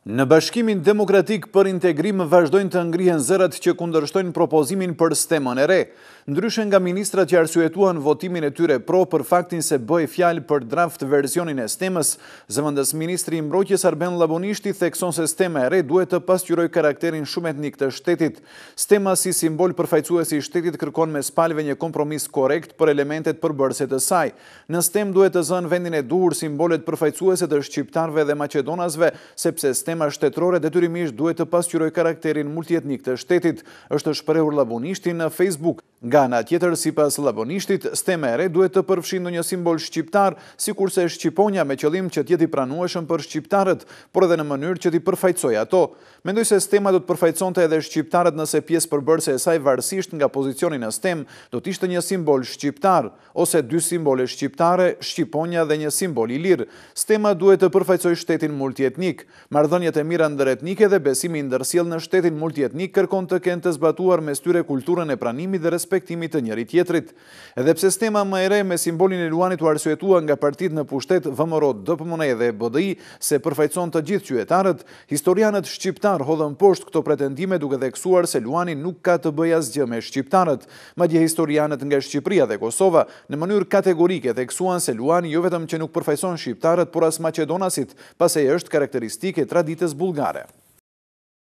Në Bashkimin Demokratik për Integrim vazhdojnë të ngrihen zërat që kundërshtojnë propozimin për stemën e re, ndryshe nga ministrat që arsyetuan votimin e tyre pro për faktin se bëj fjalë për draft versionin e stemës, zëvendës ministri i Mbrojtjes Arben Llabonishti thekson se stema e re duhet të pasqyrojë karakterin shumë etnik të shtetit. Stema si simbol përfaqësues i shtetit kërkon mes palëve një kompromis korrekt për elementet përbërëse të saj. Në stem duhet të zënë vendin e duhur simbolet përfaqësuese të shqiptarëve dhe maqedonasve, sepse stema shtetërore detyrimisht duhet të pasqyrojë karakterin multietnik të shtetit, është shprehur Llabonishti në Facebook. Nga ana tjetër, sipas Llabonishtit, stema e re duhet të përfshijë ndonjë simbol shqiptar, sikurse shqiponja me qëllim që të jetë i pranueshëm për shqiptarët, por edhe në mënyrë që t'i përfaqësojë ato. Mendoj se stema do të përfaqësonte edhe shqiptarët nëse pjesë përbërëse e saj varësisht nga pozicioni në stem do të ishte një simbol shqiptar, ose dy simbole shqiptare, shqiponja dhe një simbol i lirë. Stema duhet të përfaqësojë shtetin multietnik. Marrëdhëniet e mira ndëretnike dhe besimi ndërsjell në shtetin multietnik kërkon të kenë të zbatuar mes tyre kulturën e pranimit dhe respektimit të njëri tjetrit. Edhe pse stema më e re me simbolin e luanit u arsyetua nga partitë në pushtet VMRO, DPMN dhe BDI se përfaqëson të gjithë qytetarët, historianët shqiptar hodhën poshtë këto pretendime duke theksuar se luani nuk ka të bëjë asgjë me shqiptarët. Madje historianët nga Shqipëria dhe Kosova në mënyrë kategorike theksuan se luani jo vetëm që nuk përfaqëson shqiptarët, por as maqedonasit, pasi është karakteristike traditës bullgare.